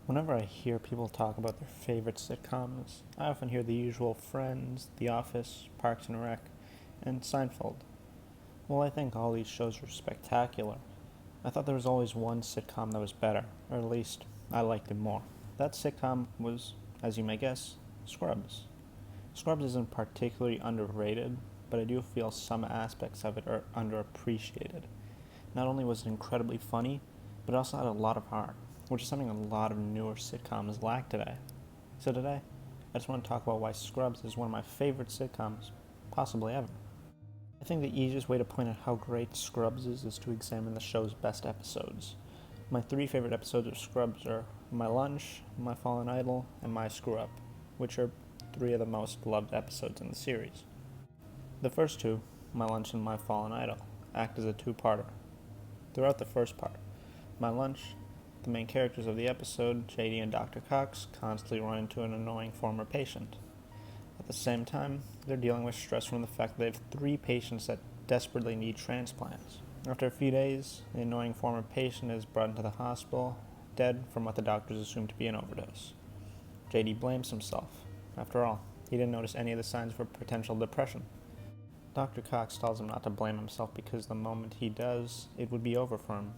Whenever I hear people talk about their favorite sitcoms, I often hear the usual Friends, The Office, Parks and Rec, and Seinfeld. While I think all these shows are spectacular, I thought there was always one sitcom that was better, or at least I liked it more. That sitcom was, as you may guess, Scrubs. Scrubs isn't particularly underrated, but I do feel some aspects of it are underappreciated. Not only was it incredibly funny, but it also had a lot of heart, which is something a lot of newer sitcoms lack today. So today, I just want to talk about why Scrubs is one of my favorite sitcoms, possibly ever. I think the easiest way to point out how great Scrubs is to examine the show's best episodes. My three favorite episodes of Scrubs are My Lunch, My Fallen Idol, and My Screw Up, which are three of the most loved episodes in the series. The first two, My Lunch and My Fallen Idol, act as a two-parter. Throughout the first part, My Lunch, the main characters of the episode, JD and Dr. Cox, constantly run into an annoying former patient. At the same time, they're dealing with stress from the fact that they have three patients that desperately need transplants. After a few days, the annoying former patient is brought into the hospital, dead from what the doctors assume to be an overdose. JD blames himself. After all, he didn't notice any of the signs for potential depression. Dr. Cox tells him not to blame himself because the moment he does, it would be over for him.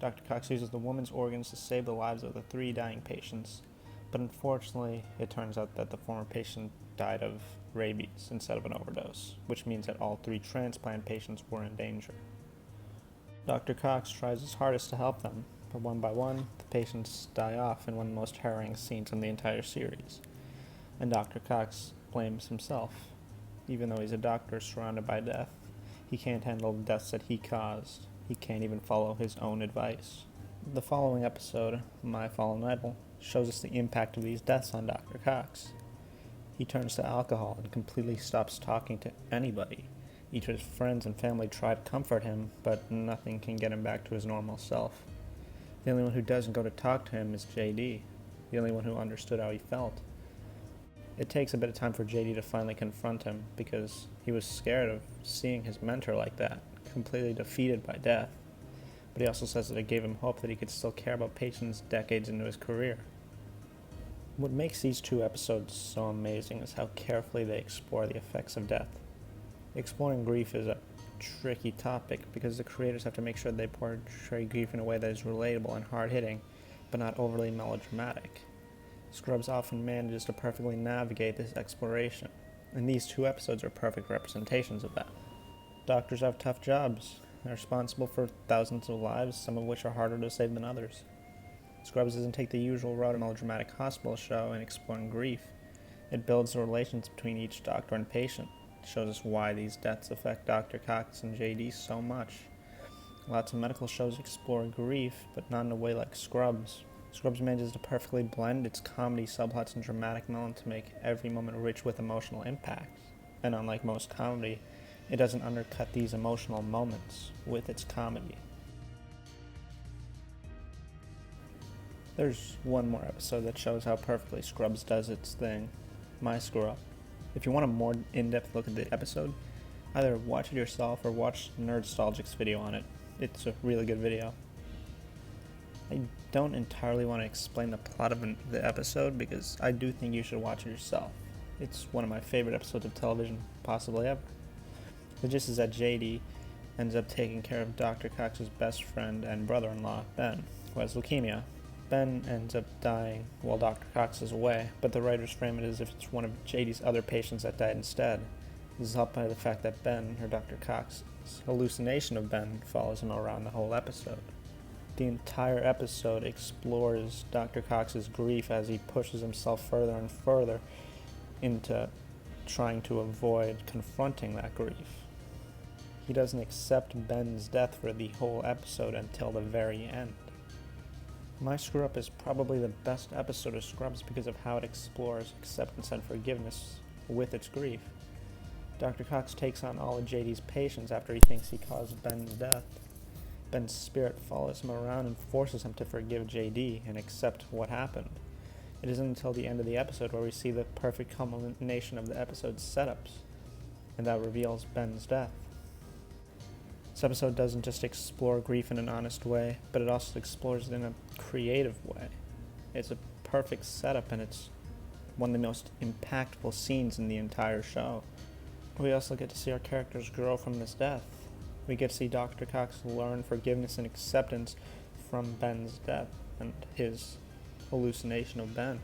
Dr. Cox uses the woman's organs to save the lives of the three dying patients, but unfortunately, it turns out that the former patient died of rabies instead of an overdose, which means that all three transplant patients were in danger. Dr. Cox tries his hardest to help them, but one by one, the patients die off in one of the most harrowing scenes in the entire series. And Dr. Cox blames himself. Even though he's a doctor surrounded by death, he can't handle the deaths that he caused. He can't even follow his own advice. The following episode, My Fallen Idol, shows us the impact of these deaths on Dr. Cox. He turns to alcohol and completely stops talking to anybody. Each of his friends and family try to comfort him, but nothing can get him back to his normal self. The only one who doesn't go to talk to him is JD, the only one who understood how he felt. It takes a bit of time for JD to finally confront him because he was scared of seeing his mentor like that, completely defeated by death. But he also says that it gave him hope that he could still care about patients decades into his career. What makes these two episodes so amazing is how carefully they explore the effects of death. Exploring grief is a tricky topic because the creators have to make sure they portray grief in a way that is relatable and hard-hitting, but not overly melodramatic. Scrubs often manages to perfectly navigate this exploration, and these two episodes are perfect representations of that. Doctors have tough jobs. They're responsible for thousands of lives, some of which are harder to save than others. Scrubs doesn't take the usual route of a melodramatic hospital show in exploring grief. It builds the relations between each doctor and patient. It shows us why these deaths affect Dr. Cox and JD so much. Lots of medical shows explore grief, but not in a way like Scrubs. Scrubs manages to perfectly blend its comedy subplots and dramatic melon to make every moment rich with emotional impact. And unlike most comedy, it doesn't undercut these emotional moments with its comedy. There's one more episode that shows how perfectly Scrubs does its thing, My Screw Up. If you want a more in-depth look at the episode, either watch it yourself or watch Nerdstalgic's video on it. It's a really good video. I don't entirely want to explain the plot of the episode because I do think you should watch it yourself. It's one of my favorite episodes of television, possibly ever. The gist is that JD ends up taking care of Dr. Cox's best friend and brother-in-law, Ben, who has leukemia. Ben ends up dying while Dr. Cox is away, but the writers frame it as if it's one of JD's other patients that died instead. This is helped by the fact that Ben, or Dr. Cox's hallucination of Ben, follows him around the whole episode. The entire episode explores Dr. Cox's grief as he pushes himself further and further into trying to avoid confronting that grief. He doesn't accept Ben's death for the whole episode until the very end. My Screw Up is probably the best episode of Scrubs because of how it explores acceptance and forgiveness with its grief. Dr. Cox takes on all of JD's patients after he thinks he caused Ben's death. Ben's spirit follows him around and forces him to forgive JD and accept what happened. It isn't until the end of the episode where we see the perfect culmination of the episode's setups, and that reveals Ben's death. This episode doesn't just explore grief in an honest way, but it also explores it in a creative way. It's a perfect setup, and it's one of the most impactful scenes in the entire show. We also get to see our characters grow from this death. We get to see Dr. Cox learn forgiveness and acceptance from Ben's death and his hallucination of Ben.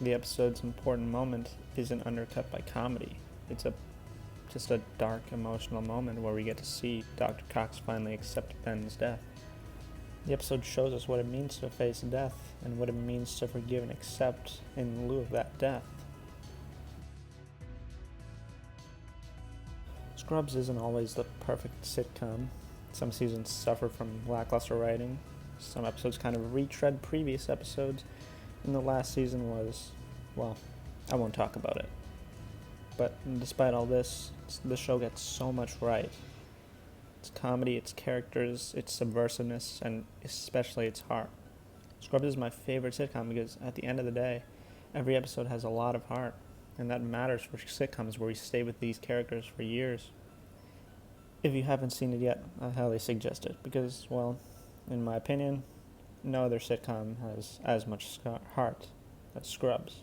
The episode's important moment isn't undercut by comedy. It's just a dark, emotional moment where we get to see Dr. Cox finally accept Ben's death. The episode shows us what it means to face death and what it means to forgive and accept in lieu of that death. Scrubs isn't always the perfect sitcom. Some seasons suffer from lackluster writing. Some episodes kind of retread previous episodes. And the last season was, well, I won't talk about it. But despite all this, the show gets so much right. Its comedy, its characters, its subversiveness, and especially its heart. Scrubs is my favorite sitcom because at the end of the day, every episode has a lot of heart. And that matters for sitcoms where we stay with these characters for years. If you haven't seen it yet, I highly suggest it because, well, in my opinion, no other sitcom has as much heart as Scrubs.